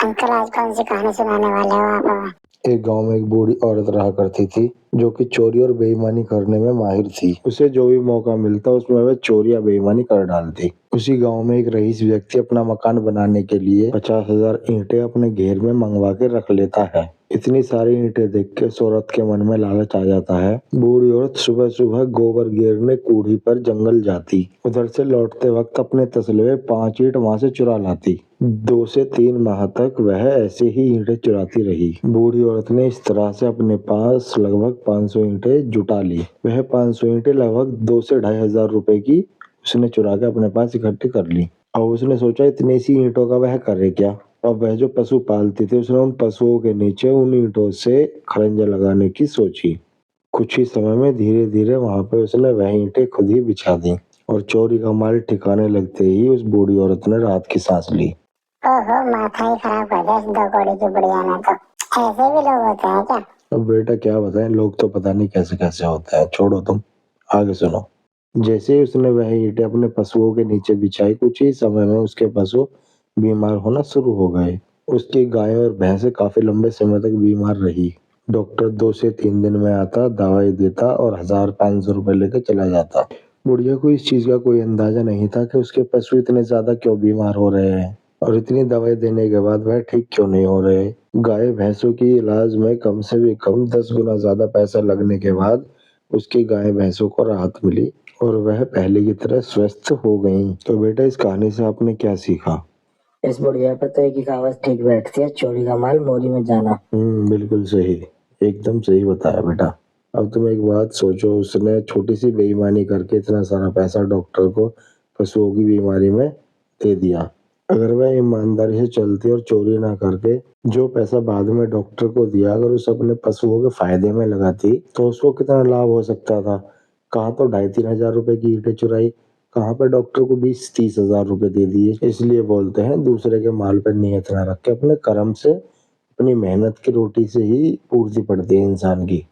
Uncle आज कौन सी कहानी सुनाने वाले हो आप हमें? एक गांव में एक बूढ़ी औरत रहा करती थी जो कि चोरी और बेईमानी करने में माहिर थी। उसे जो भी मौका मिलता उसमें वह चोरी या बेईमानी कर डालती। उसी गांव में एक रईस व्यक्ति अपना मकान बनाने के लिए 50,000 ईंटें अपने घेर में मंगवा के रख लेता है। इतनी सारी ईंटें देख के उस औरत के मन में लालच आ जाता है। बूढ़ी औरत सुबह सुबह गोबर गिरने कूड़ी पर जंगल जाती। उधर से लौटते वक्त अपने तसले में 5 ईंट वहां से चुरा लाती। 2 से 3 माह तक वह ऐसे ही ईंटें चुराती रही। बूढ़ी औरत ने इस तरह से अपने पास लगभग 500 ईंटें जुटा ली। वह 500 ईंटें लगभग 2 से 2,500 रुपए की उसने चुरा के अपने पास इकट्ठी कर ली। और उसने सोचा इतनी सी ईंटों का वह करे क्या। अब वह जो पशु पालती थी उसने उन पशुओं के नीचे उन ईंटों से खरंजा लगाने की सोची। कुछ ही समय में धीरे धीरे वहां पे उसने वह ईंटें खुद ही बिछा दी और चोरी का माल ठिकाने लगते ही उस बूढ़ी औरत ने राहत की सांस ली। ओहो, माथा ही खराब कर दिया इस 2 कौड़ी की बुढ़िया ने तो। ऐसे भी लोग होते हैं क्या? अब बेटा क्या बताएं, लोग तो पता नहीं कैसे कैसे होते हैं। छोड़ो तुम, आगे सुनो। जैसे ही उसने वह ईंटें अपने पशुओं के नीचे बिछाई, कुछ ही समय में उसके पशु बीमार होना शुरू हो गए। उसकी गायें और भैंसें काफी लंबे समय तक बीमार रही। डॉक्टर 2 से 3 दिन में आता, दवाई देता और 1,500 रुपए लेकर चला जाता। बुढ़िया को इस चीज का कोई अंदाजा नहीं था कि उसके पशु इतने ज्यादा क्यों बीमार हो रहे हैं और इतनी दवाई देने के बाद वह ठीक क्यों नहीं हो रहे। गाय भैंसों की इलाज में कम से भी कम 10 गुना ज्यादा पैसा लगने के बाद उसकी गाय भैंसों को राहत मिली और वह पहले की तरह स्वस्थ हो गईं। तो बेटा इस कहानी से आपने क्या सीखा? इस बुढ़िया पे तो एक ही कहावत ठीक बैठती है, चोरी का माल मोरी में जाना। बिल्कुल सही, एकदम सही बताया बेटा। अब तुम एक बात सोचो, उसने छोटी सी बेईमानी करके इतना सारा पैसा डॉक्टर को पशुओं की बीमारी में दे दिया। अगर वह ईमानदारी से चलती और चोरी ना करके जो पैसा बाद में डॉक्टर को दिया अगर उस अपने पशुओं के फायदे में लगाती तो उसको कितना लाभ हो सकता था। कहाँ तो 2,500-3,000 रुपए की ईंटें चुराई, कहाँ पे डॉक्टर को 20-30 हजार रुपए दे दिए। इसलिए बोलते हैं दूसरे के माल पर नियत ना रख के अपने कर्म से, अपनी मेहनत की रोटी से ही पूर्ति पड़ती है इंसान की।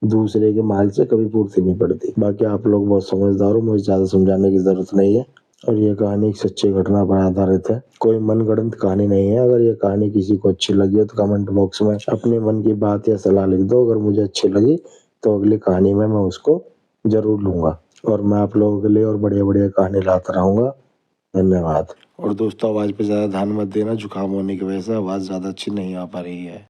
दूसरे के माल से कभी पूर्ति नहीं पड़ती। बाकी आप लोग बहुत समझदार हो, मुझे ज्यादा समझाने की जरूरत नहीं है। और ये कहानी एक सच्ची घटना पर आधारित है, कोई मनगढ़ंत कहानी नहीं है। अगर ये कहानी किसी को अच्छी लगी हो तो कमेंट बॉक्स में अपने मन की बात या सलाह लिख दो। अगर मुझे अच्छी लगी तो अगली कहानी में मैं उसको जरूर लूंगा और मैं आप लोगों के लिए और बढ़िया बढ़िया कहानी लाता रहूंगा। धन्यवाद। और दोस्तों आवाज पे ज्यादा ध्यान मत देना, जुकाम होने की वजह से आवाज ज्यादा अच्छी नहीं आ पा रही है।